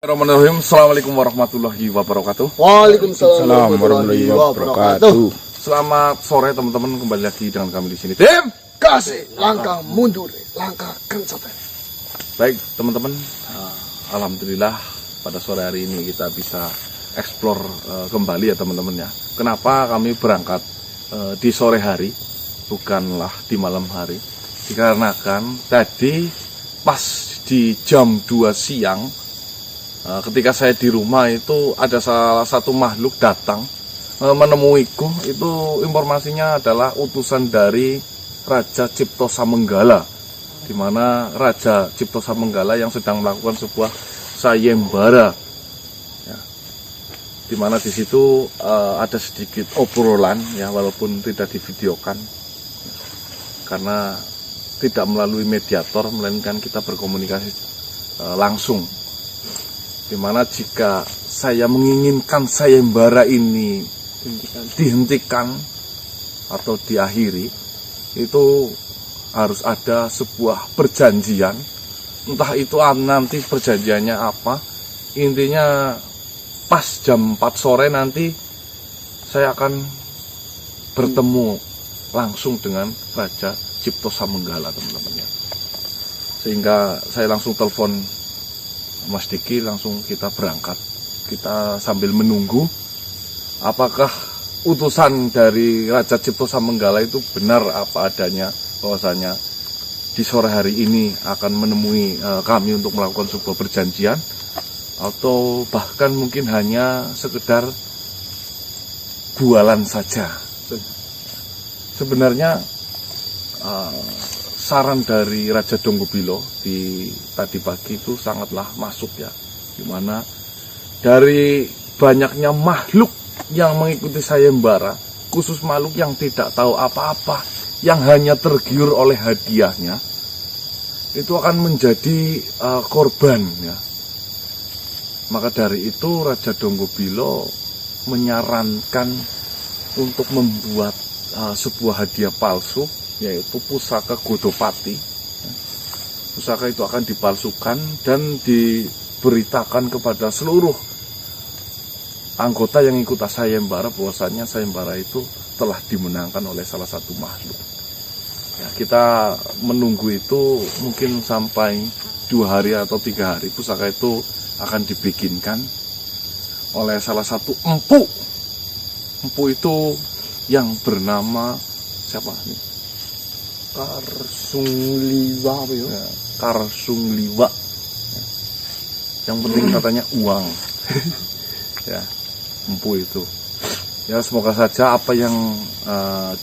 Bismillahirrahmanirrahim. Assalamualaikum warahmatullahi wabarakatuh. Waalaikumsalam warahmatullahi wabarakatuh. Selamat sore teman-teman, kembali lagi dengan kami di sini. Tim Kasih langkah mundur, langkah kencang. baik teman-teman, alhamdulillah pada sore hari ini kita bisa eksplor kembali ya teman-teman ya. Kenapa kami berangkat di sore hari, bukanlah di malam hari? Dikarenakan tadi pas di jam 2 siang, ketika saya di rumah itu ada salah satu makhluk datang menemuiku. Itu informasinya adalah utusan dari Raja Cipto Samenggala, di mana Raja Cipto Samenggala yang sedang melakukan sebuah sayembara, ya, di mana di situ ada sedikit obrolan ya, walaupun tidak divideokan karena tidak melalui mediator, melainkan kita berkomunikasi langsung. Dimana jika saya menginginkan sayembara ini dihentikan atau diakhiri, itu harus ada sebuah perjanjian. Entah itu nanti perjanjiannya apa. Intinya pas jam 4 sore nanti saya akan bertemu langsung dengan Raja Cipto Samenggala, teman-teman ya. Sehingga saya langsung telepon Mas Diki, langsung kita berangkat. Kita sambil menunggu apakah utusan dari Raja Cipto Samenggala itu benar apa adanya, bahwasanya di sore hari ini akan menemui kami untuk melakukan sebuah perjanjian, atau bahkan mungkin hanya sekedar bualan saja. Sebenarnya saran dari Raja Donggobilo di tadi pagi itu sangatlah masuk ya, dimana dari banyaknya makhluk yang mengikuti sayembara, khusus makhluk yang tidak tahu apa-apa, yang hanya tergiur oleh hadiahnya, itu akan menjadi korban ya. Maka dari itu Raja Donggobilo menyarankan untuk membuat sebuah hadiah palsu, yaitu pusaka Godopati. Pusaka itu akan dipalsukan dan diberitakan kepada seluruh anggota yang ikut sayembara bahwasanya sayembara itu telah dimenangkan oleh salah satu makhluk. Ya, kita menunggu itu mungkin sampai 2 hari atau 3 hari. Pusaka itu akan dibikinkan oleh salah satu empu. Empu itu yang bernama siapa nih? Karsungliwa apa ya? Karsungliwa. Yang penting katanya uang. Ya, empu itu. Ya, semoga saja apa yang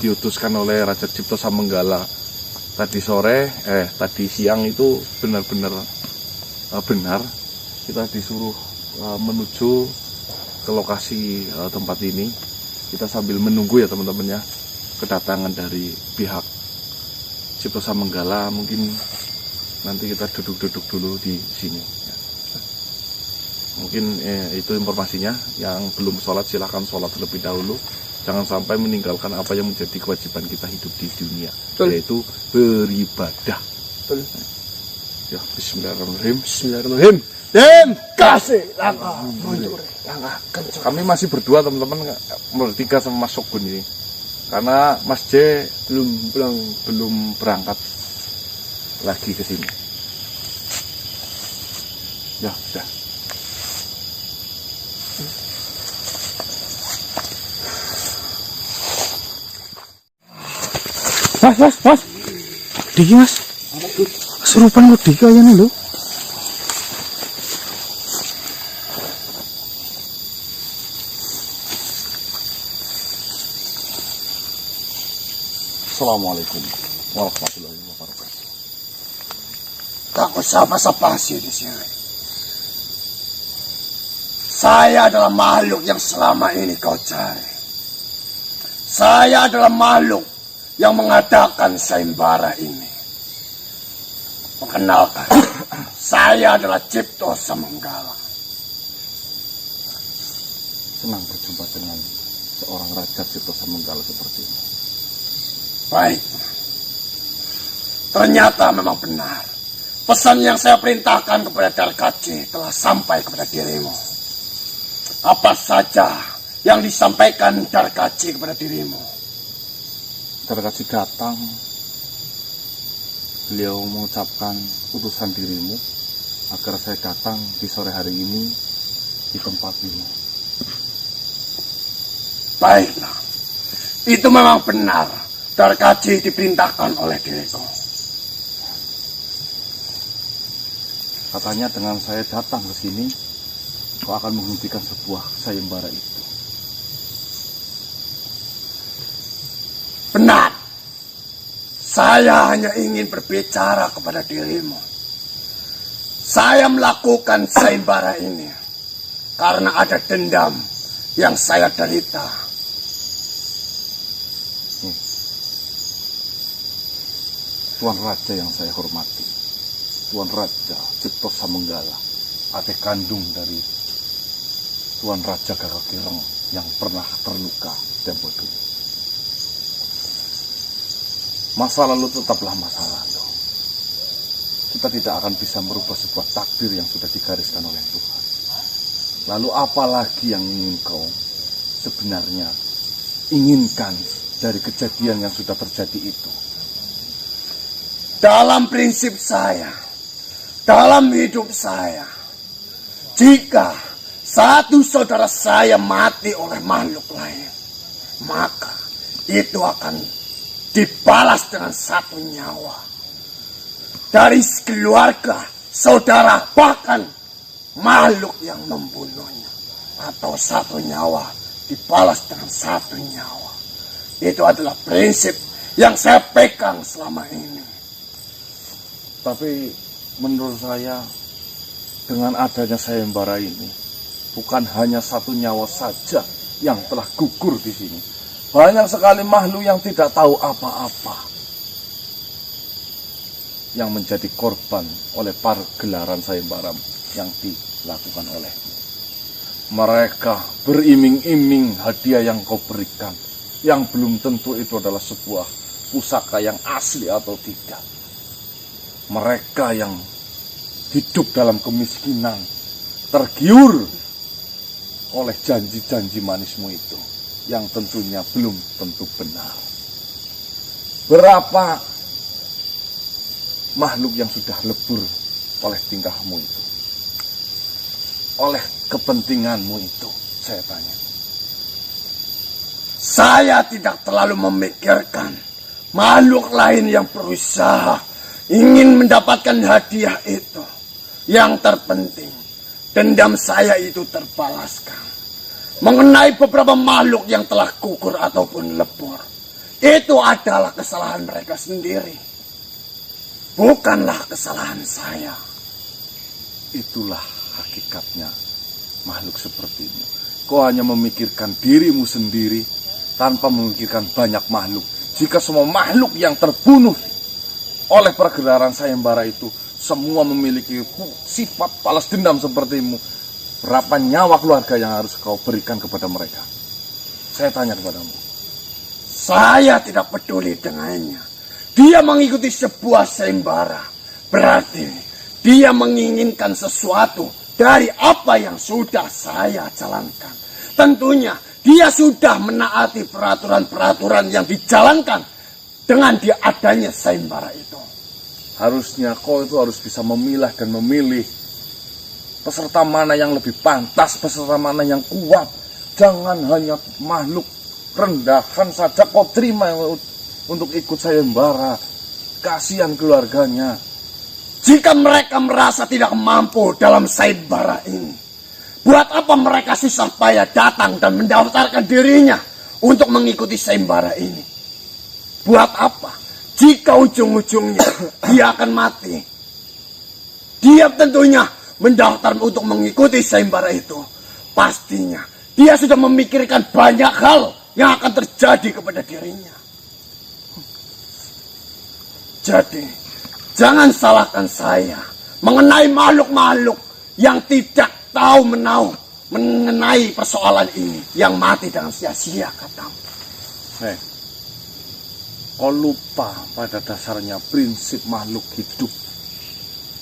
diutuskan oleh Raja Cipto Samenggala tadi siang itu benar-benar benar. Kita disuruh menuju ke lokasi tempat ini. Kita sambil menunggu ya teman-teman ya, kedatangan dari pihak Cipto Samenggala. Mungkin nanti kita duduk-duduk dulu di sini ya. Mungkin itu informasinya. Yang belum sholat silahkan sholat terlebih dahulu. Jangan sampai meninggalkan apa yang menjadi kewajiban kita hidup di dunia, yaitu beribadah. Ya, bismillahirrahmanirrahim. Bismillahirrahmanirrahim. Dan kasih langkah mundur, langkah kencang. Kami masih berdua teman-teman, bertiga sama Mas Sogun ini, karena Mas J belum berangkat lagi ke sini. Ya, udah. Mas. Diki mas. Serupan kok Diki kayaknya lho. Assalamualaikum warahmatullahi wabarakatuh. Tak usah basa-basi di sini. Saya adalah makhluk yang selama ini kau cari. Saya adalah makhluk yang mengadakan sayembara ini. Perkenalkan, saya adalah Cipto Samenggala. Senang berjumpa dengan seorang Raja Cipto Samenggala seperti ini. Baik, ternyata memang benar. pesan yang saya perintahkan kepada Darkaci telah sampai kepada dirimu. Apa saja yang disampaikan Darkaci kepada dirimu? Darkaci datang, beliau mengucapkan utusan dirimu agar saya datang di sore hari ini di tempat ini. Baiklah, itu memang benar. Darkaci diperintahkan oleh diriku. Katanya dengan saya datang ke sini, kau akan menghentikan sebuah sayembara itu. Benar. Saya hanya ingin berbicara kepada dirimu. Saya melakukan sayembara ini karena ada dendam yang saya derita. Tuan Raja yang saya hormati, Tuan Raja Cipto Samanggala, adik kandung dari Tuan Raja Gagakireng yang pernah terluka tempo dulu. Masa lalu tetaplah masa lalu. Kita tidak akan bisa merubah sebuah takdir yang sudah digariskan oleh Tuhan. Lalu apa lagi yang ingin kau sebenarnya inginkan dari kejadian yang sudah terjadi itu? Dalam prinsip saya, dalam hidup saya, jika satu saudara saya mati oleh makhluk lain, maka itu akan dibalas dengan satu nyawa. Dari keluarga, saudara, bahkan makhluk yang membunuhnya. Atau satu nyawa dibalas dengan satu nyawa. Itu adalah prinsip yang saya pegang selama ini. Tapi menurut saya, dengan adanya sayembara ini, bukan hanya satu nyawa saja yang telah gugur di sini. Banyak sekali makhluk yang tidak tahu apa-apa yang menjadi korban oleh pergelaran sayembara yang dilakukan olehmu. Mereka beriming-iming hadiah yang kau berikan, yang belum tentu itu adalah sebuah pusaka yang asli atau tidak. Mereka yang hidup dalam kemiskinan, tergiur oleh janji-janji manismu itu, yang tentunya belum tentu benar. Berapa makhluk yang sudah lebur oleh tingkahmu itu, oleh kepentinganmu itu, saya tanya. Saya tidak terlalu memikirkan makhluk lain yang berusaha ingin mendapatkan hadiah itu. Yang terpenting, dendam saya itu terbalaskan. Mengenai beberapa makhluk yang telah gugur ataupun lebur, itu adalah kesalahan mereka sendiri, bukanlah kesalahan saya. Itulah hakikatnya makhluk sepertimu. Kau hanya memikirkan dirimu sendiri tanpa memikirkan banyak makhluk. Jika semua makhluk yang terbunuh oleh pergelaran sayembara itu semua memiliki sifat balas dendam sepertimu, berapa nyawa keluarga yang harus kau berikan kepada mereka? Saya tanya kepadamu. Saya tidak peduli dengannya. Dia mengikuti sebuah sayembara, berarti dia menginginkan sesuatu dari apa yang sudah saya jalankan. Tentunya dia sudah menaati peraturan-peraturan yang dijalankan dengan diadanya sayembara itu. Harusnya kau itu harus bisa memilah dan memilih peserta mana yang lebih pantas, peserta mana yang kuat. Jangan hanya makhluk rendahan saja kau terima untuk ikut sayembara. Kasihan keluarganya. Jika mereka merasa tidak mampu dalam sayembara ini, buat apa mereka susah payah datang dan mendaftarkan dirinya untuk mengikuti sayembara ini? Buat apa? Jika ujung-ujungnya dia akan mati. Dia tentunya mendaftar untuk mengikuti sayembara itu. Pastinya dia sudah memikirkan banyak hal yang akan terjadi kepada dirinya. Jadi, jangan salahkan saya mengenai makhluk-makhluk yang tidak tahu menahu mengenai persoalan ini, yang mati dengan sia-sia, katamu. Kau lupa pada dasarnya prinsip makhluk hidup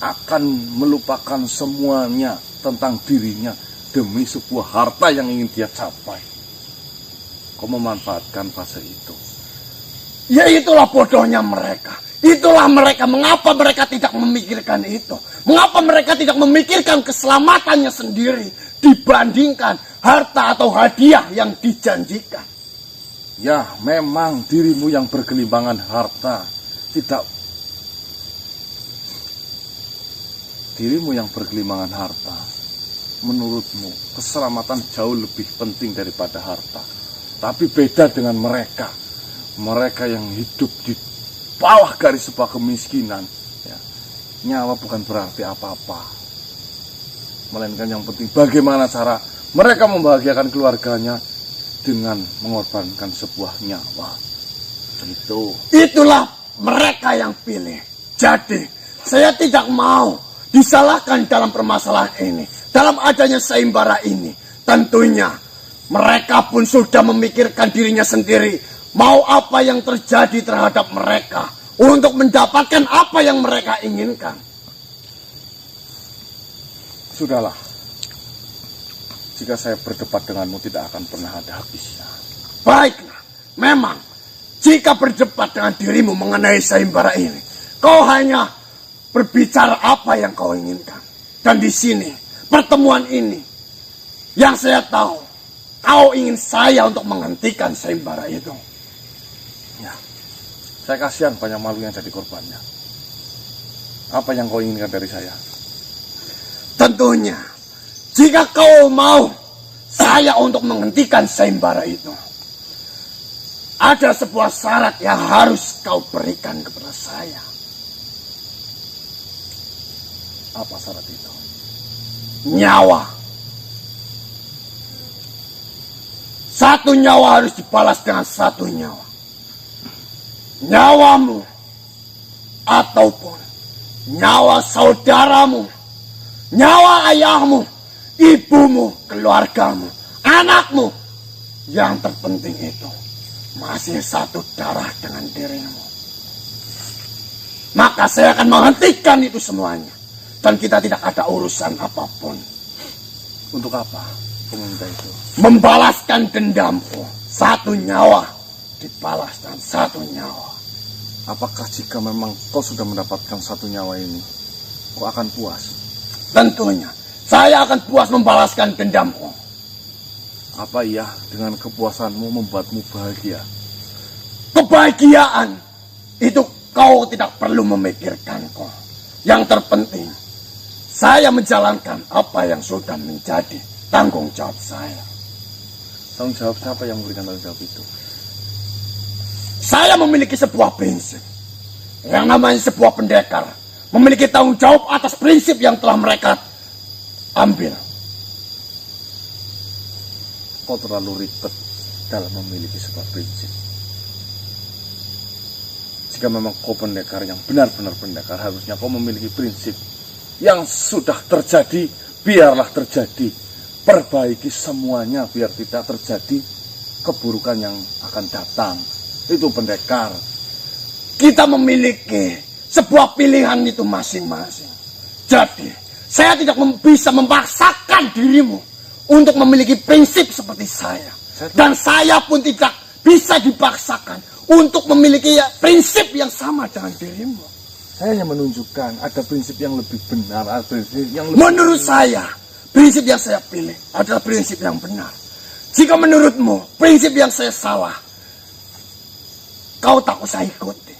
akan melupakan semuanya tentang dirinya demi sebuah harta yang ingin dia capai. Kau memanfaatkan fase itu. Ya itulah bodohnya mereka. Itulah mereka. Mengapa mereka tidak memikirkan itu? Mengapa mereka tidak memikirkan keselamatannya sendiri dibandingkan harta atau hadiah yang dijanjikan? Ya, memang dirimu yang bergelimbangan harta. Dirimu yang bergelimbangan harta. Menurutmu, keselamatan jauh lebih penting daripada harta. Tapi beda dengan mereka. Mereka yang hidup di bawah garis sebuah kemiskinan. Ya, nyawa bukan berarti apa-apa. Melainkan yang penting bagaimana cara mereka membahagiakan keluarganya dengan mengorbankan sebuah nyawa. Itulah mereka yang pilih. Jadi, saya tidak mau disalahkan dalam permasalahan ini. Dalam adanya sayembara ini. Tentunya, mereka pun sudah memikirkan dirinya sendiri. Mau apa yang terjadi terhadap mereka untuk mendapatkan apa yang mereka inginkan. Sudahlah. Jika saya berdebat denganmu tidak akan pernah ada habisnya. Baiklah, memang jika berdebat dengan dirimu mengenai sayembara ini, kau hanya berbicara apa yang kau inginkan. Dan di sini, pertemuan ini, yang saya tahu, kau ingin saya untuk menghentikan sayembara itu. Ya, saya kasihan banyak malu yang jadi korbannya. Apa yang kau inginkan dari saya? Tentunya, jika kau mau saya untuk menghentikan sayembara itu, ada sebuah syarat yang harus kau berikan kepada saya. Apa syarat itu? Nyawa. Satu nyawa harus dibalas dengan satu nyawa. Nyawamu ataupun nyawa saudaramu, nyawa ayahmu, ibumu, keluargamu, anakmu. Yang terpenting itu masih satu darah dengan dirimu. Maka saya akan menghentikan itu semuanya. Dan kita tidak ada urusan apapun. Untuk apa peminta itu? Membalaskan dendamku. Satu nyawa dibalas dengan satu nyawa. Apakah jika memang kau sudah mendapatkan satu nyawa ini, kau akan puas? Tentunya, saya akan puas membalaskan dendamku. Apa iya dengan kepuasanmu membuatmu bahagia? Kebahagiaan itu kau tidak perlu memikirkanku. Yang terpenting, saya menjalankan apa yang sudah menjadi tanggung jawab saya. Tanggung jawab siapa yang memberikan tanggung jawab itu? Saya memiliki sebuah prinsip. Yang namanya sebuah pendekar. Memiliki tanggung jawab atas prinsip yang telah mereka ambil. Kau terlalu ribet dalam memiliki sebuah prinsip. Jika memang kau pendekar yang benar-benar pendekar, harusnya kau memiliki prinsip. Yang sudah terjadi, biarlah terjadi. Perbaiki semuanya biar tidak terjadi keburukan yang akan datang. Itu pendekar. Kita memiliki sebuah pilihan itu masing-masing. Jadi, saya tidak bisa memaksakan dirimu untuk memiliki prinsip seperti saya. Dan saya pun tidak bisa dipaksakan untuk memiliki prinsip yang sama dengan dirimu. Saya hanya menunjukkan ada prinsip yang lebih benar, ada prinsip yang lebih... Menurut saya, prinsip yang saya pilih adalah prinsip yang benar. Jika menurutmu prinsip yang saya salah, kau tak usah ikuti.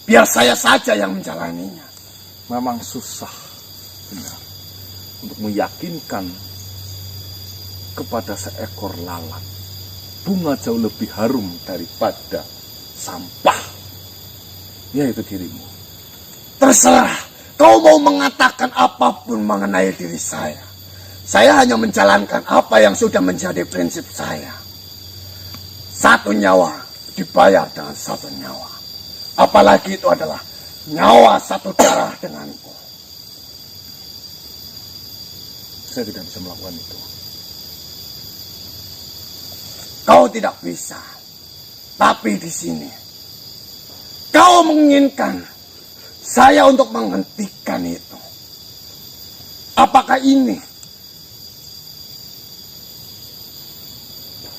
Biar saya saja yang menjalaninya. Memang susah, benar, untuk meyakinkan kepada seekor lalat. Bunga jauh lebih harum daripada sampah. Yaitu dirimu. Terserah, kau mau mengatakan apapun mengenai diri saya. Saya hanya menjalankan apa yang sudah menjadi prinsip saya. Satu nyawa dibayar dengan satu nyawa. Apalagi itu adalah nyawa satu darah denganku. Saya tidak bisa melakukan itu. Kau tidak bisa. Tapi di sini, kau menginginkan saya untuk menghentikan itu. Apakah ini?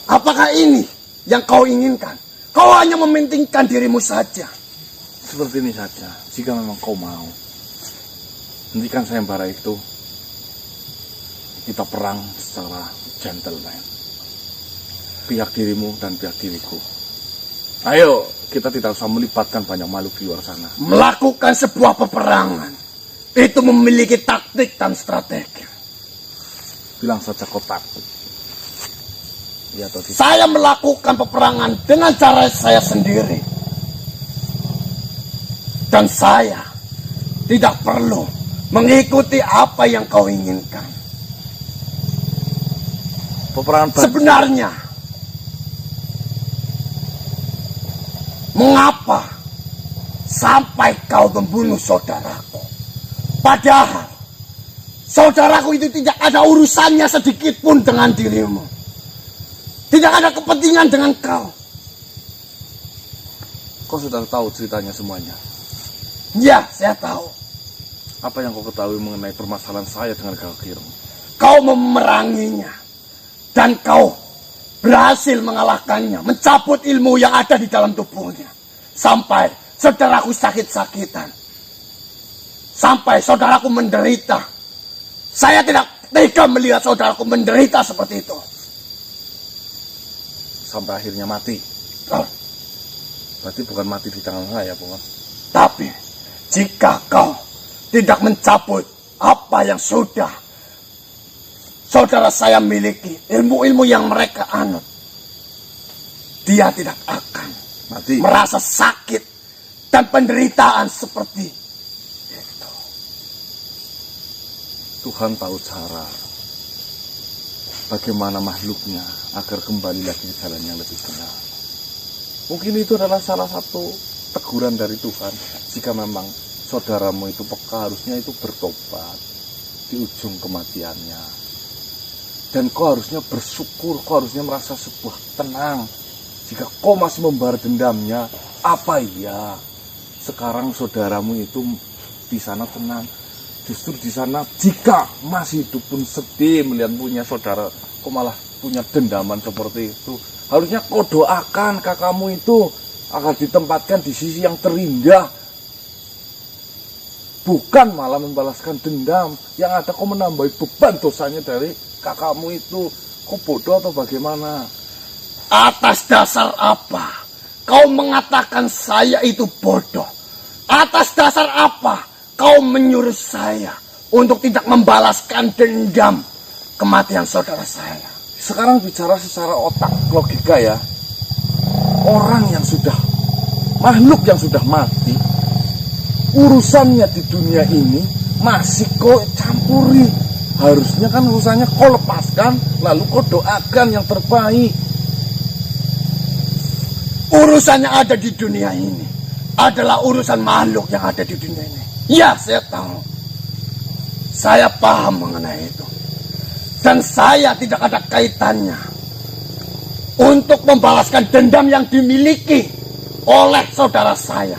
Apakah ini yang kau inginkan? Kau hanya mementingkan dirimu saja. Seperti ini saja, jika memang kau mau. Hentikan sayembara itu. Kita perang secara gentleman. Pihak dirimu dan pihak diriku. Ayo, kita tidak usah melibatkan banyak makhluk di luar sana. Melakukan sebuah peperangan itu memiliki taktik dan strategi. Bilang saja kau takut. Ya, atau tidak? Saya melakukan peperangan dengan cara saya sendiri. Dan saya tidak perlu mengikuti apa yang kau inginkan. Peperangan Sebenarnya, mengapa sampai kau membunuh saudaraku? Padahal saudaraku itu tidak ada urusannya sedikit pun dengan dirimu. Tidak ada kepentingan dengan kau. Kau sudah tahu ceritanya semuanya. Ya, saya tahu. Apa yang kau ketahui mengenai permasalahan saya dengan Kakak Ireng? Kau memeranginya. Dan kau berhasil mengalahkannya. Mencabut ilmu yang ada di dalam tubuhnya. Sampai saudaraku sakit-sakitan. Sampai saudaraku menderita. Saya tidak tega melihat saudaraku menderita seperti itu. Sampai akhirnya mati. Oh. Berarti bukan mati di tangan saya, bukan? Tapi jika kau tidak mencabut apa yang sudah saudara saya miliki, ilmu-ilmu yang mereka anut, dia tidak akan Mati. merasa sakit dan penderitaan seperti itu. Tuhan tahu cara bagaimana makhluknya agar kembali lagi ke jalan yang lebih benar. Mungkin itu adalah salah satu teguran dari Tuhan. Jika memang saudaramu itu peka, harusnya itu bertobat di ujung kematiannya. Dan kau harusnya bersyukur, kau harusnya merasa sebuah tenang. Jika kau masih membawa dendamnya, apa iya sekarang saudaramu itu di sana tenang? Justru di sana jika masih hidup pun sedih melihat punya saudara, kau malah punya dendaman seperti itu. Harusnya kau doakan kakakmu itu agar ditempatkan di sisi yang terindah. Bukan malah membalaskan dendam. Yang ada kau menambahi beban dosanya dari kakakmu itu. Kau bodoh atau bagaimana? Atas dasar apa kau mengatakan saya itu bodoh? Atas dasar apa kau menyuruh saya untuk tidak membalaskan dendam kematian saudara saya? Sekarang bicara secara otak logika ya. Orang yang sudah, makhluk yang sudah mati, urusannya di dunia ini masih kau campuri. Harusnya kan urusannya kau lepaskan, lalu kau doakan yang terbaik. Urusannya ada di dunia ini adalah urusan makhluk yang ada di dunia ini. Ya, saya tahu. Saya paham mengenai itu. Dan saya tidak ada kaitannya untuk membalaskan dendam yang dimiliki oleh saudara saya.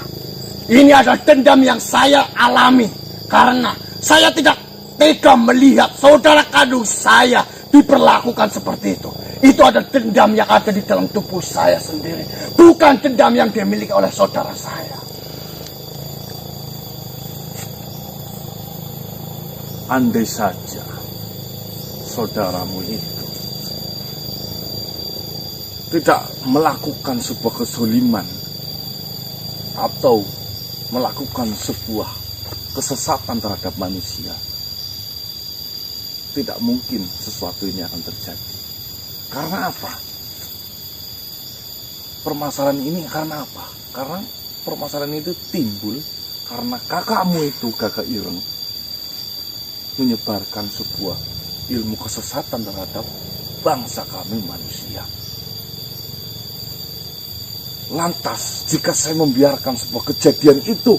Ini adalah dendam yang saya alami karena saya tidak tega melihat saudara kandung saya diperlakukan seperti itu. Itu adalah dendam yang ada di dalam tubuh saya sendiri, bukan dendam yang dimiliki oleh saudara saya. Andai saja saudaramu itu tidak melakukan sebuah kezaliman atau melakukan sebuah kesesatan terhadap manusia, tidak mungkin sesuatu ini akan terjadi. Karena apa? Permasalahan ini karena apa? Karena permasalahan itu timbul karena kakakmu itu, Kakak Ireng, menyebarkan sebuah ilmu kesesatan terhadap bangsa kami manusia. Lantas, jika saya membiarkan sebuah kejadian itu,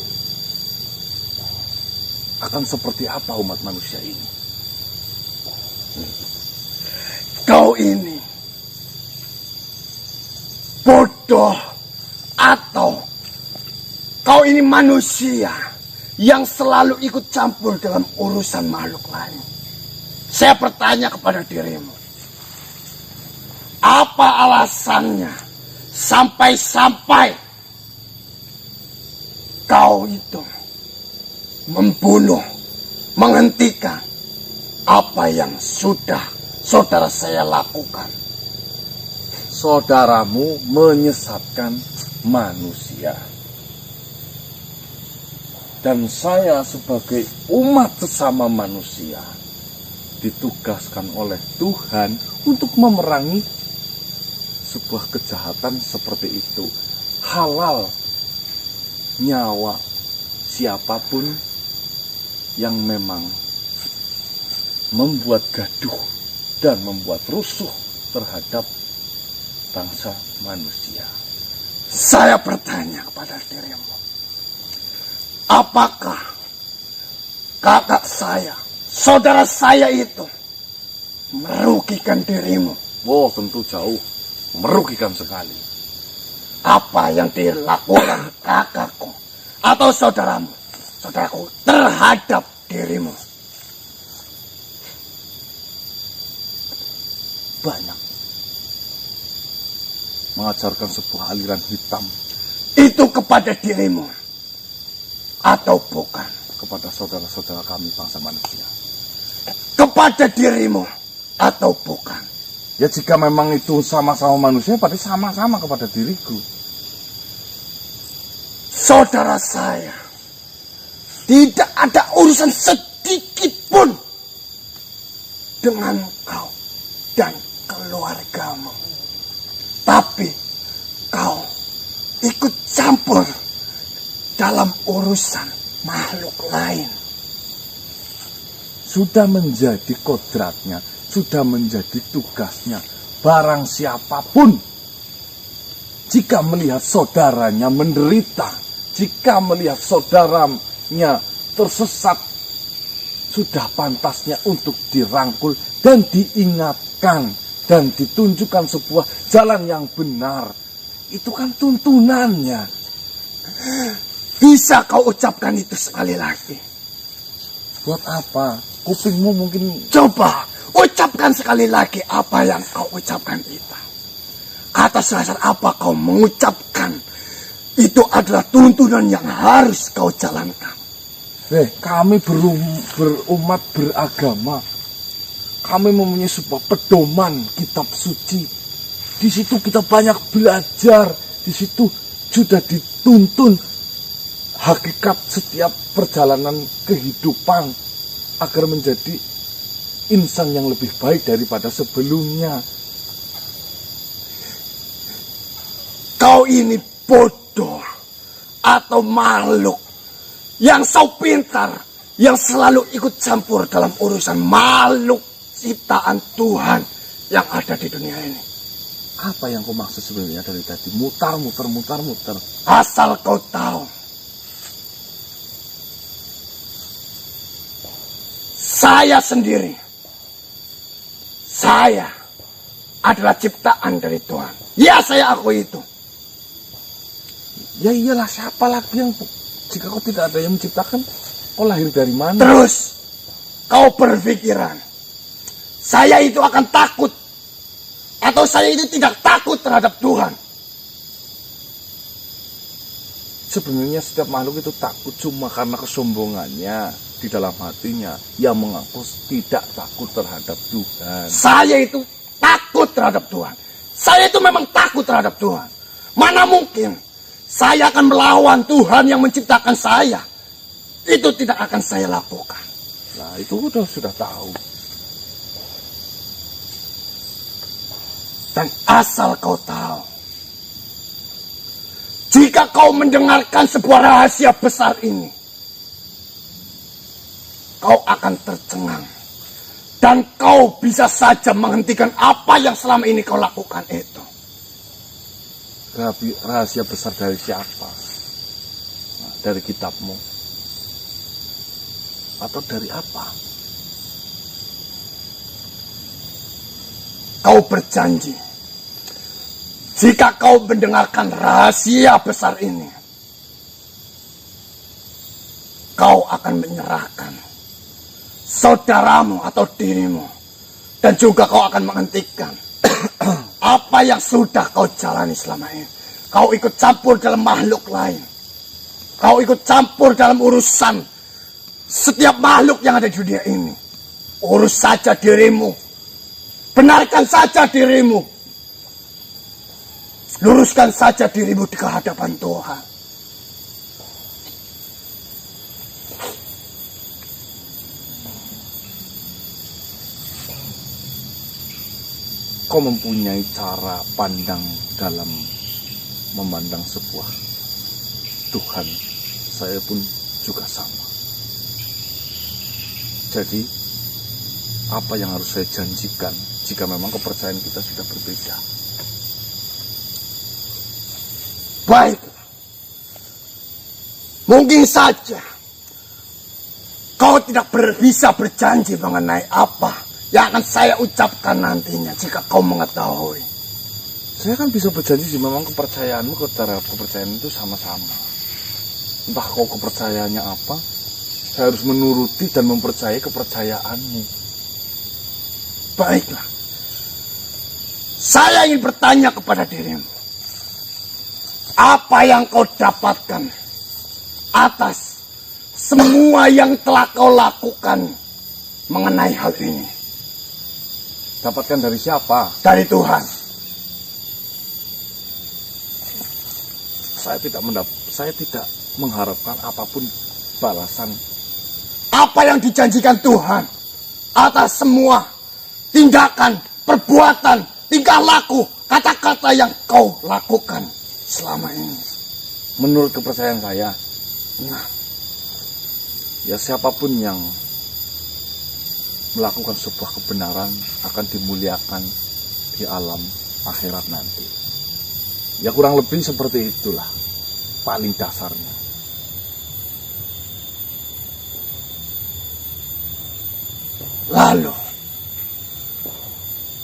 akan seperti apa umat manusia ini? Kau ini bodoh atau kau ini manusia yang selalu ikut campur dalam urusan makhluk lain? Saya bertanya kepada dirimu, apa alasannya sampai-sampai kau itu membunuh, menghentikan apa yang sudah saudara saya lakukan? Saudaramu menyesatkan manusia. Dan saya sebagai umat sesama manusia ditugaskan oleh Tuhan untuk memerangi sebuah kejahatan seperti itu. Halal nyawa siapapun yang memang membuat gaduh dan membuat rusuh terhadap bangsa manusia. Saya bertanya kepada dirimu, apakah kakak saya, saudara saya itu merugikan dirimu? Oh, tentu jauh merugikan sekali. Apa yang dilakukan kakakku atau saudaramu, saudaraku, terhadap dirimu? Banyak. Mengajarkan sebuah aliran hitam. Itu kepada dirimu atau bukan? Kepada saudara-saudara kami bangsa manusia. Kepada dirimu atau bukan? Ya jika memang itu sama-sama manusia, berarti sama-sama kepada diriku. Saudara saya tidak ada urusan sedikit pun dengan kau dan keluargamu. Tapi kau ikut campur dalam urusan makhluk lain. Sudah menjadi kodratnya, sudah menjadi tugasnya. Barang siapapun, jika melihat saudaranya menderita, jika melihat saudaranya tersesat, sudah pantasnya untuk dirangkul dan diingatkan dan ditunjukkan sebuah jalan yang benar. Itu kan tuntunannya. Bisa kau ucapkan itu sekali lagi? Buat apa? Kupingmu mungkin... Coba ucapkan sekali lagi apa yang kau ucapkan itu. Atas dasar apa kau mengucapkan itu adalah tuntunan yang harus kau jalankan? Kami berumat beragama. Kami mempunyai sebuah pedoman kitab suci. Di situ kita banyak belajar. Di situ sudah dituntun hakikat setiap perjalanan kehidupan agar menjadi insan yang lebih baik daripada sebelumnya. Kau ini bodoh atau makhluk yang so pintar, yang selalu ikut campur dalam urusan makhluk ciptaan Tuhan yang ada di dunia ini. Apa yang kau maksud sebenarnya dari tadi? Mutar. Asal kau tahu, saya sendiri, saya adalah ciptaan dari Tuhan. Ya, saya akui itu. Ya iyalah, siapa lagi yang... Jika kau tidak ada yang menciptakan, kau lahir dari mana? Terus, kau berpikiran, saya itu akan takut, atau saya itu tidak takut terhadap Tuhan? Sebenarnya setiap makhluk itu takut cuma karena kesombongannya di dalam hatinya yang mengaku tidak takut terhadap Tuhan. Saya itu takut terhadap Tuhan. Saya itu memang takut terhadap Tuhan. Mana mungkin saya akan melawan Tuhan yang menciptakan saya. Itu tidak akan saya lakukan. Nah, itu sudah tahu. Dan asal kau tahu, jika kau mendengarkan sebuah rahasia besar ini, kau akan tercengang. Dan kau bisa saja menghentikan apa yang selama ini kau lakukan itu. Rahasia besar dari siapa? Nah, dari kitabmu? Atau dari apa? Kau berjanji, jika kau mendengarkan rahasia besar ini, kau akan menyerahkan saudaramu atau dirimu. Dan juga kau akan menghentikan apa yang sudah kau jalani selama ini. Kau ikut campur dalam makhluk lain. Kau ikut campur dalam urusan setiap makhluk yang ada di dunia ini. Urus saja dirimu. Benarkan saja dirimu. Luruskan saja dirimu di hadapan Tuhan. Kau mempunyai cara pandang dalam memandang sebuah Tuhan. Saya pun juga sama. Jadi, apa yang harus saya janjikan jika memang kepercayaan kita sudah berbeda? Baik. Mungkin saja kau tidak bisa berjanji mengenai apa yang akan saya ucapkan nantinya jika kau mengetahui. Saya kan bisa berjanji sih, memang kepercayaanmu terhadap kepercayaan itu sama-sama. Entah kau kepercayaannya apa, saya harus menuruti dan mempercayai kepercayaanmu. Baiklah. Saya ingin bertanya kepada dirimu. Apa yang kau dapatkan atas semua yang telah kau lakukan mengenai hal ini? Dapatkan dari siapa? Dari Tuhan. Saya tidak mengharapkan apapun balasan. Apa yang dijanjikan Tuhan atas semua tindakan, perbuatan, tingkah laku, kata-kata yang kau lakukan selama ini. Menurut kepercayaan saya, Nah, ya siapapun yang melakukan sebuah kebenaran akan dimuliakan di alam akhirat nanti. Ya kurang lebih seperti itulah paling dasarnya. lalu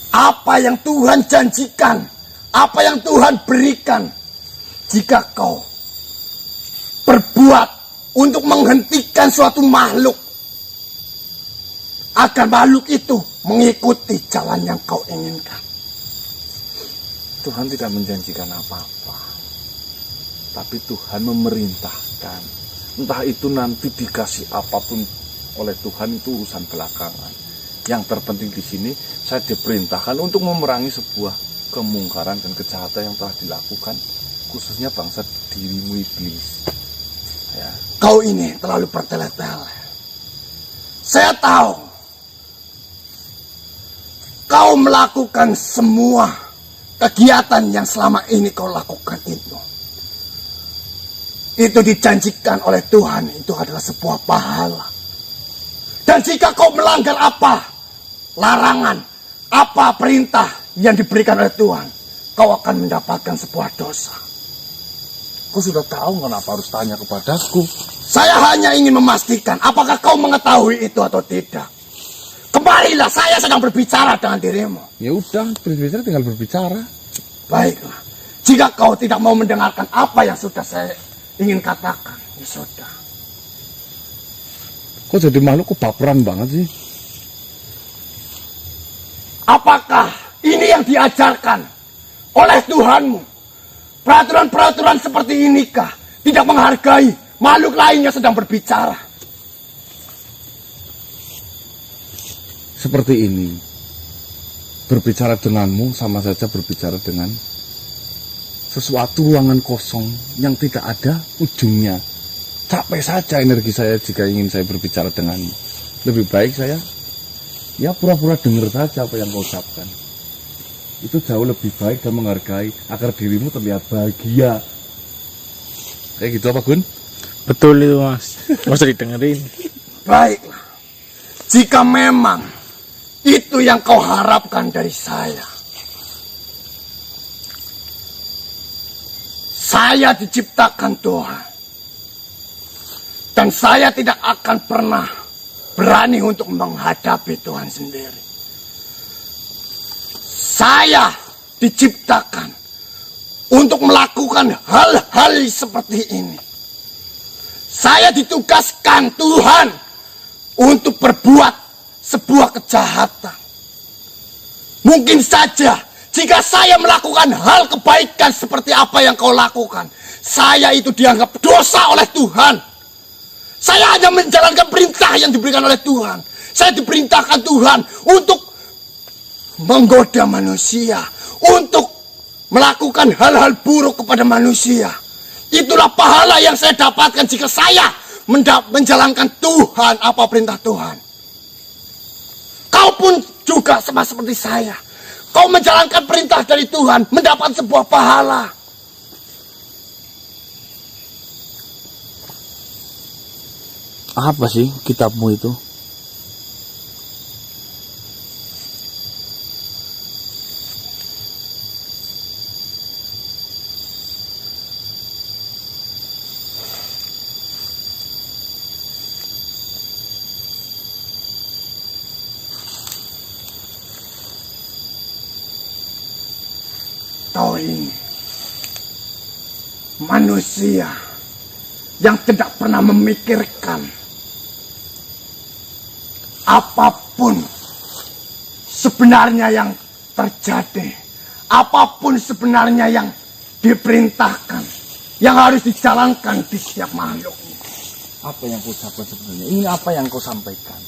apa yang Tuhan janjikan, apa yang Tuhan berikan jika kau berbuat untuk menghentikan suatu makhluk agar makhluk itu mengikuti jalan yang kau inginkan? Tuhan tidak menjanjikan apa-apa, tapi Tuhan memerintahkan. Entah itu nanti dikasih apapun oleh Tuhan, itu urusan belakangan. Yang terpenting di sini, saya diperintahkan untuk memerangi sebuah kemungkaran dan kejahatan yang telah dilakukan, khususnya bangsa dirimu iblis. Ya. Kau ini terlalu bertele-tele. Saya tahu kau melakukan semua kegiatan yang selama ini kau lakukan itu. Itu dijanjikan oleh Tuhan, itu adalah sebuah pahala. Dan jika kau melanggar apa larangan, apa perintah yang diberikan oleh Tuhan, kau akan mendapatkan sebuah dosa. Kau sudah tahu, kenapa harus tanya kepadaku? Saya hanya ingin memastikan apakah kau mengetahui itu atau tidak. Kembalilah, saya sedang berbicara dengan dirimu. Ya udah, berbicara tinggal berbicara. Baiklah, jika kau tidak mau mendengarkan apa yang sudah saya ingin katakan, ya sudah. Kok jadi makhluk kok baperan banget sih? Apakah ini yang diajarkan oleh Tuhanmu? Peraturan-peraturan seperti inikah tidak menghargai makhluk lainnya sedang berbicara? Seperti ini. Berbicara denganmu sama saja berbicara dengan sesuatu ruangan kosong yang tidak ada ujungnya. Capek saja energi saya jika ingin saya berbicara denganmu. Lebih baik saya ya pura-pura dengar saja apa yang kau ucapkan. Itu jauh lebih baik dan menghargai agar dirimu terlihat bahagia. Kayak gitu apa, Gun? Betul itu, Mas. Nggak usah didengerin. Baiklah, jika memang itu yang kau harapkan dari saya diciptakan Tuhan. Dan saya tidak akan pernah berani untuk menghadapi Tuhan sendiri. Saya diciptakan untuk melakukan hal-hal seperti ini. Saya ditugaskan Tuhan untuk berbuat sebuah kejahatan. Mungkin saja jika saya melakukan hal kebaikan seperti apa yang kau lakukan, saya itu dianggap dosa oleh Tuhan. Saya hanya menjalankan perintah yang diberikan oleh Tuhan. Saya diperintahkan Tuhan untuk menggoda manusia, untuk melakukan hal-hal buruk kepada manusia. Itulah pahala yang saya dapatkan jika saya menjalankan Tuhan, apa perintah Tuhan. Kau pun juga sama seperti saya. Kau menjalankan perintah dari Tuhan, mendapat sebuah pahala. Apa sih kitabmu itu? Kau ini manusia yang tidak pernah memikirkan apapun sebenarnya yang terjadi, apapun sebenarnya yang diperintahkan, yang harus dijalankan di setiap makhluk. Apa yang kau ucapkan sebenarnya? Ini apa yang kau sampaikan?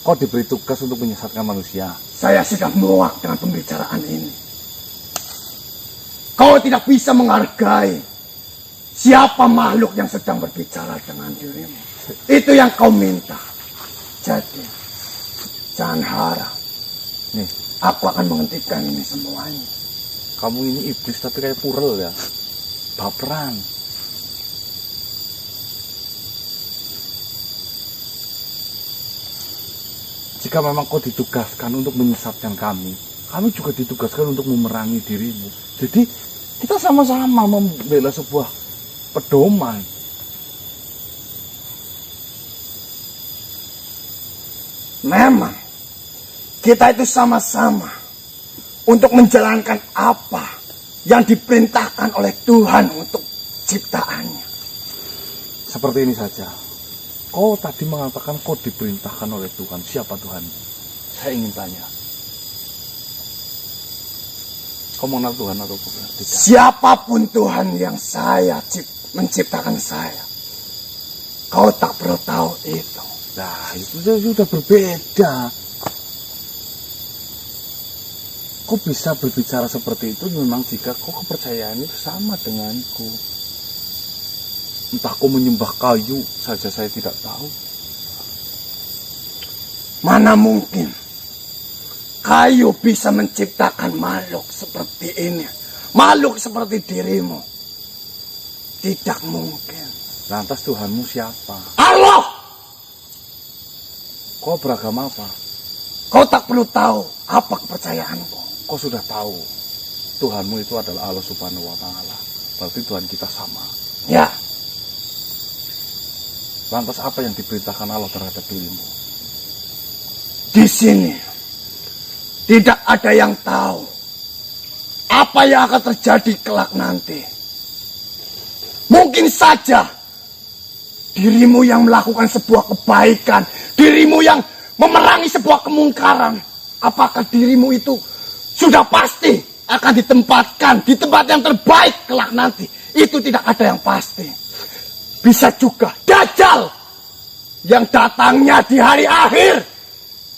Kau diberi tugas untuk menyesatkan manusia. Saya sudah muak dengan pembicaraan ini. Kau tidak bisa menghargai siapa makhluk yang sedang berbicara dengan dirimu. Itu yang kau minta. Jadi, jangan harap. Nih, Aku akan menghentikan ini semuanya. kamu ini iblis tapi kayak purel ya. Baperan. Jika memang kau ditugaskan untuk menyesatkan kami juga ditugaskan untuk memerangi dirimu. Jadi kita sama-sama membela sebuah pedoman. Memang kita itu sama-sama untuk menjalankan apa yang diperintahkan oleh Tuhan untuk ciptaannya. Seperti ini saja. Kau tadi mengatakan kau diperintahkan oleh Tuhan. Siapa Tuhan? Saya ingin tanya. Kau mengenal Tuhan atau bukan? Tidak. Siapapun Tuhan yang menciptakan saya, kau tak perlu tahu itu. Nah, itu sudah berbeda. Kau bisa berbicara seperti itu memang jika kau kepercayaan itu sama denganku. Entah kau menyembah kayu saja saya tidak tahu. Mana mungkin kayu bisa menciptakan makhluk seperti ini. Makhluk seperti dirimu. Tidak mungkin. Lantas Tuhanmu siapa? Allah! Kau beragama apa? Kau tak perlu tahu apa kepercayaanku. Kau sudah tahu Tuhanmu itu adalah Allah Subhanahu wa Ta'ala. Berarti Tuhan kita sama. Ya, Lantas apa yang diberitakan Allah terhadap dirimu? di sini tidak ada yang tahu apa yang akan terjadi kelak nanti. Mungkin saja dirimu yang melakukan sebuah kebaikan, dirimu yang memerangi sebuah kemungkaran, apakah dirimu itu sudah pasti akan ditempatkan di tempat yang terbaik kelak nanti? Itu tidak ada yang pasti. Bisa juga Dajjal yang datangnya di hari akhir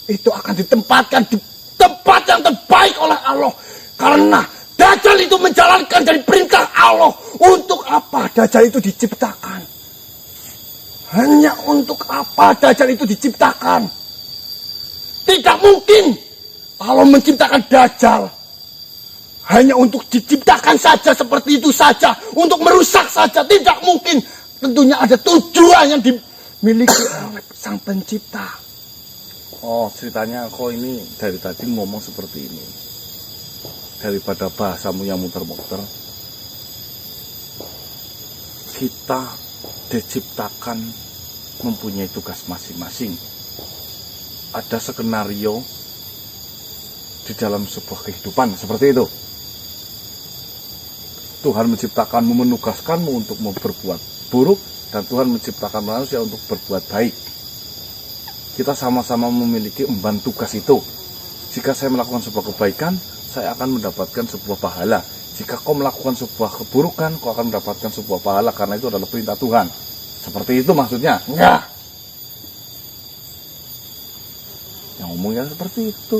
itu akan ditempatkan di tempat yang terbaik oleh Allah. Karena Dajjal itu menjalankan dari perintah Allah. Untuk apa Dajjal itu diciptakan? Hanya untuk apa Dajjal itu diciptakan? Tidak mungkin Allah menciptakan Dajjal hanya untuk diciptakan saja seperti itu saja, untuk merusak saja. Tidak mungkin. Tentunya ada tujuan yang dimiliki oleh Sang Pencipta. Oh, ceritanya kau ini dari tadi ngomong seperti ini. Daripada bahasamu yang muter-muter. Kita diciptakan mempunyai tugas masing-masing. Ada skenario di dalam sebuah kehidupan seperti itu. Tuhan menciptakanmu, menugaskanmu untuk berbuat buruk, dan Tuhan menciptakan manusia untuk berbuat baik. kita sama-sama memiliki emban tugas itu. Jika saya melakukan sebuah kebaikan, saya akan mendapatkan sebuah pahala. Jika kau melakukan sebuah keburukan, kau akan mendapatkan sebuah pahala, karena itu adalah perintah Tuhan. Seperti itu maksudnya. Enggak. Yang ngomongnya seperti itu.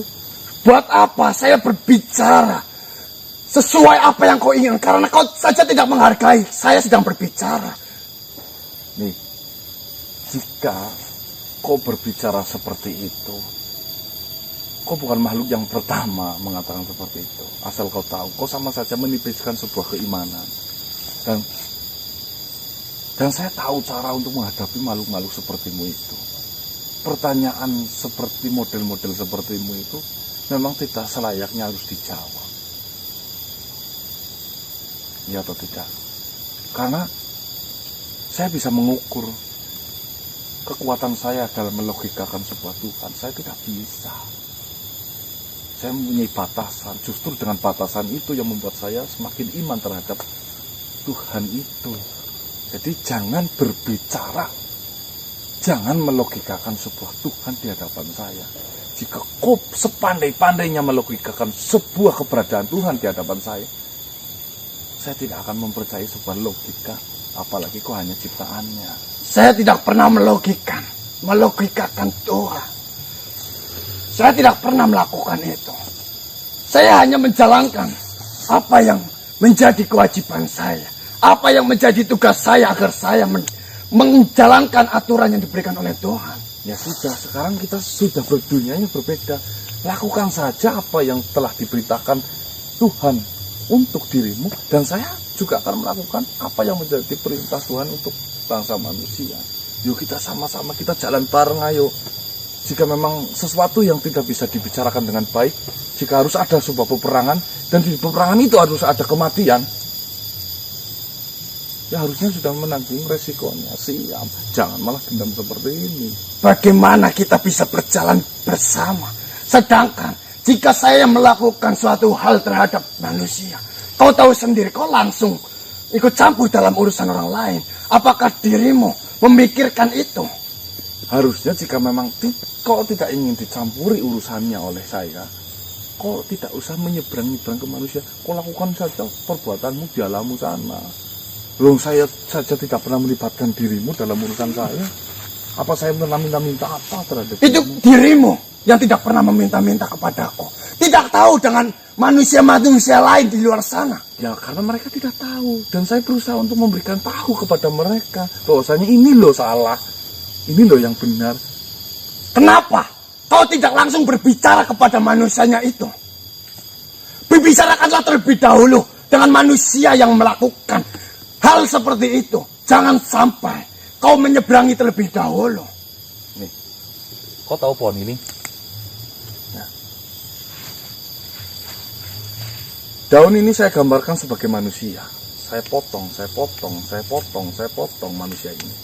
Buat apa saya berbicara sesuai apa yang kau ingin? Karena kau saja tidak menghargai. Saya sedang berbicara. Nih, jika kau berbicara seperti itu, kau bukan makhluk yang pertama mengatakan seperti itu. Asal kau tahu, kau sama saja menipiskan sebuah keimanan. Dan saya tahu cara untuk menghadapi makhluk-makhluk sepertimu itu. Pertanyaan seperti model-model sepertimu itu memang tidak selayaknya harus dijawab. Iya atau tidak? Karena saya bisa mengukur kekuatan saya dalam melogikakan sebuah Tuhan. Saya tidak bisa. Saya mempunyai batasan. Justru dengan batasan itu yang membuat saya semakin iman terhadap Tuhan itu. Jadi jangan berbicara, jangan melogikakan sebuah Tuhan di hadapan saya. Jika kau sepandai-pandainya melogikakan sebuah keberadaan Tuhan di hadapan saya tidak akan mempercayai sebuah logika, apalagi kau hanya ciptaannya. Saya tidak pernah melogikakan Tuhan. Saya tidak pernah melakukan itu. Saya hanya menjalankan apa yang menjadi kewajiban saya. Apa yang menjadi tugas saya agar saya menjalankan aturan yang diberikan oleh Tuhan. Ya sudah, sekarang kita sudah berdunianya berbeda. Lakukan saja apa yang telah diberitakan Tuhan untuk dirimu. Dan saya juga akan melakukan apa yang menjadi perintah Tuhan untuk bangsa manusia. Yuk kita sama-sama, kita jalan bareng, ayo. Jika memang sesuatu yang tidak bisa dibicarakan dengan baik, jika harus ada sebuah peperangan, dan di peperangan itu harus ada kematian, ya harusnya sudah menanggung resikonya. Siap, jangan malah dendam seperti ini. Bagaimana kita bisa berjalan bersama? Sedangkan jika saya melakukan suatu hal terhadap manusia, kau tahu sendiri, kau langsung ikut campur dalam urusan orang lain. Apakah dirimu memikirkan itu? Harusnya jika memang kau tidak ingin dicampuri urusannya oleh saya, kau tidak usah menyeberang-nyeberang ke manusia. Kau lakukan saja perbuatanmu di alammu sana. Belum saya saja tidak pernah melibatkan dirimu dalam urusan saya. Apa saya pernah minta-minta apa terhadap itu dirimu yang tidak pernah meminta-minta kepadaku. Tidak tahu dengan manusia-manusia lain di luar sana. Ya karena mereka tidak tahu. Dan saya berusaha untuk memberikan tahu kepada mereka bahwasanya ini loh salah, ini loh yang benar. Kenapa kau tidak langsung berbicara kepada manusianya itu? Berbicarakanlah terlebih dahulu dengan manusia yang melakukan hal seperti itu. Jangan sampai kau menyeberangi terlebih dahulu. Nih, kau tahu pohon ini? Nah. Daun ini saya gambarkan sebagai manusia. Saya potong manusia ini.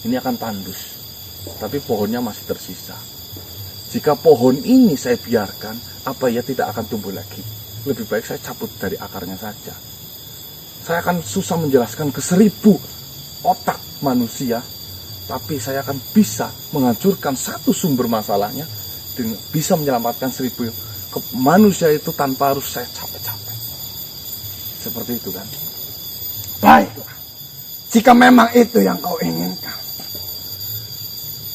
Ini akan tandus, tapi pohonnya masih tersisa. Jika pohon ini saya biarkan, apa ya tidak akan tumbuh lagi. Lebih baik saya cabut dari akarnya saja. Saya akan susah menjelaskan ke 1000 otak manusia, tapi saya akan bisa menghancurkan satu sumber masalahnya dan bisa menyelamatkan 1000 manusia itu tanpa harus saya capek-capek. Seperti itu kan? Baiklah, jika memang itu yang kau inginkan,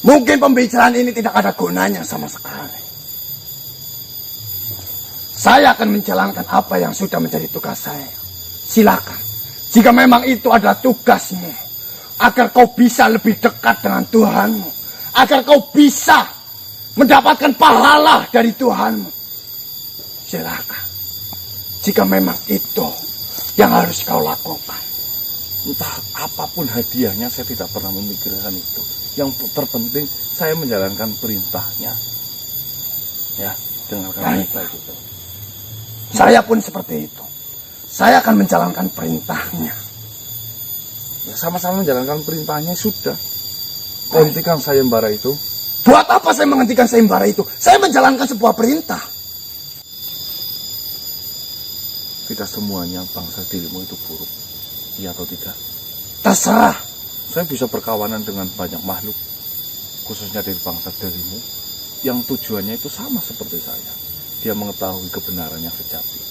mungkin pembicaraan ini tidak ada gunanya sama sekali. Saya akan menjalankan apa yang sudah menjadi tugas saya. Silakan, jika memang itu adalah tugasmu, agar kau bisa lebih dekat dengan Tuhanmu, agar kau bisa mendapatkan pahala dari Tuhanmu. Silakan, jika memang itu yang harus kau lakukan. Entah apapun hadiahnya, saya tidak pernah memikirkan itu. Yang terpenting saya menjalankan perintahnya. Ya, dengarkan baik itu. Saya pun seperti itu. Saya akan menjalankan perintahnya. Ya, sama-sama menjalankan perintahnya sudah. Hentikan sayembara itu. Buat apa saya menghentikan sayembara itu? Saya menjalankan sebuah perintah. Tidak semuanya bangsa dirimu itu buruk. Iya atau tidak? Terserah. Saya bisa berkawanan dengan banyak makhluk. khususnya dari bangsa darimu, yang tujuannya itu sama seperti saya. Dia mengetahui kebenaran yang sejati.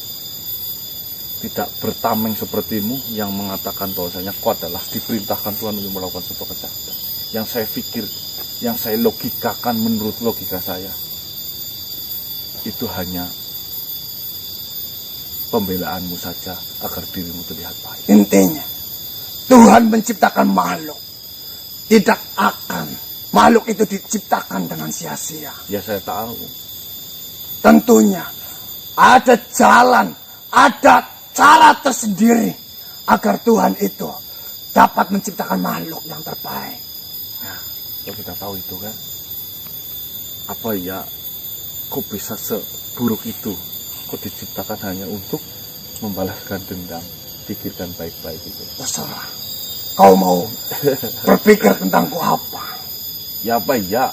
Tidak bertameng sepertimu yang mengatakan bahwasanya kau adalah diperintahkan Tuhan untuk melakukan sebuah kejahatan. Yang saya pikir, yang saya logikakan menurut logika saya, itu hanya pembelaanmu saja agar dirimu terlihat baik. Intinya, Tuhan menciptakan makhluk. Tidak akan makhluk itu diciptakan dengan sia-sia. Ya saya tahu. Tentunya ada jalan, ada cara tersendiri agar Tuhan itu dapat menciptakan makhluk yang terbaik. Nah, kalau kita tahu itu kan, apa ya, kok bisa seburuk itu? Kok diciptakan hanya untuk membalaskan dendam? Pikirkan baik-baik itu. Terserah, kau mau berpikir tentangku apa? Ya apa ya?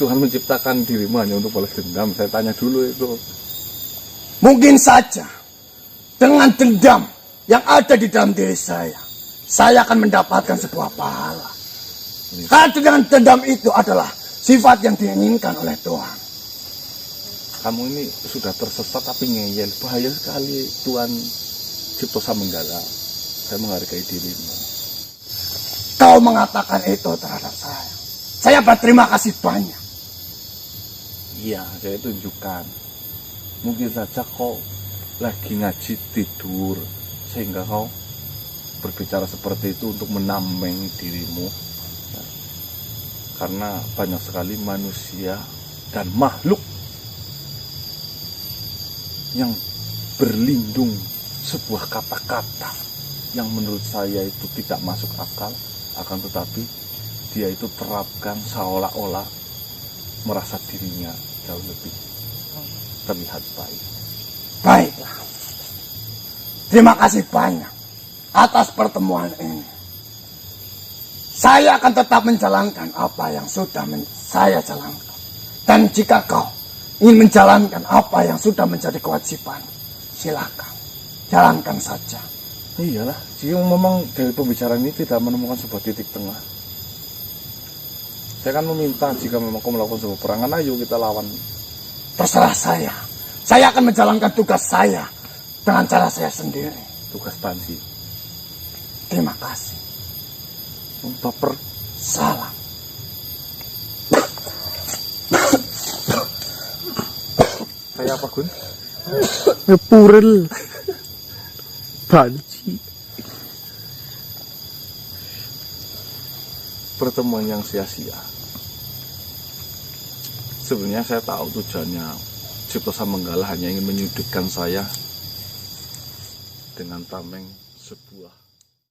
Tuhan menciptakan dirimu hanya untuk balas dendam. Saya tanya dulu itu. Mungkin saja dengan dendam yang ada di dalam diri saya akan mendapatkan sebuah pahala. Karena dengan dendam itu adalah sifat yang diinginkan oleh Tuhan. Kamu ini sudah tersesat tapi ngeyel. Bahaya sekali Tuhan Cipto Samanggala. Saya menghargai dirimu. Kau mengatakan itu terhadap saya. Saya berterima kasih banyak. Iya, saya tunjukkan. Mungkin saja kau lagi ngaji tidur, sehingga kau berbicara seperti itu untuk menameng dirimu. Ya. Karena banyak sekali manusia dan makhluk yang berlindung sebuah kata-kata yang menurut saya itu tidak masuk akal, akan tetapi dia itu terapkan seolah-olah merasa dirinya jauh lebih terlihat baik. Baiklah. Terima kasih banyak atas pertemuan ini. Saya akan tetap menjalankan apa yang sudah saya jalankan. Dan jika kau ingin menjalankan apa yang sudah menjadi kewajiban, silakan. Jalankan saja. Iyalah, jika memang dari pembicaraan ini tidak menemukan sebuah titik tengah. Saya kan meminta jika memang kau melakukan sebuah perangan, ayo kita lawan. Terserah saya. Saya akan menjalankan tugas saya dengan cara saya sendiri. Tugas Panji. Terima kasih. Baper. Salam. Kayak apa, Gun? Purel. Banci. Pertemuan yang sia-sia. Sebenarnya saya tahu tujuannya Cipto Samanggala hanya ingin menyudutkan saya dengan tameng sebuah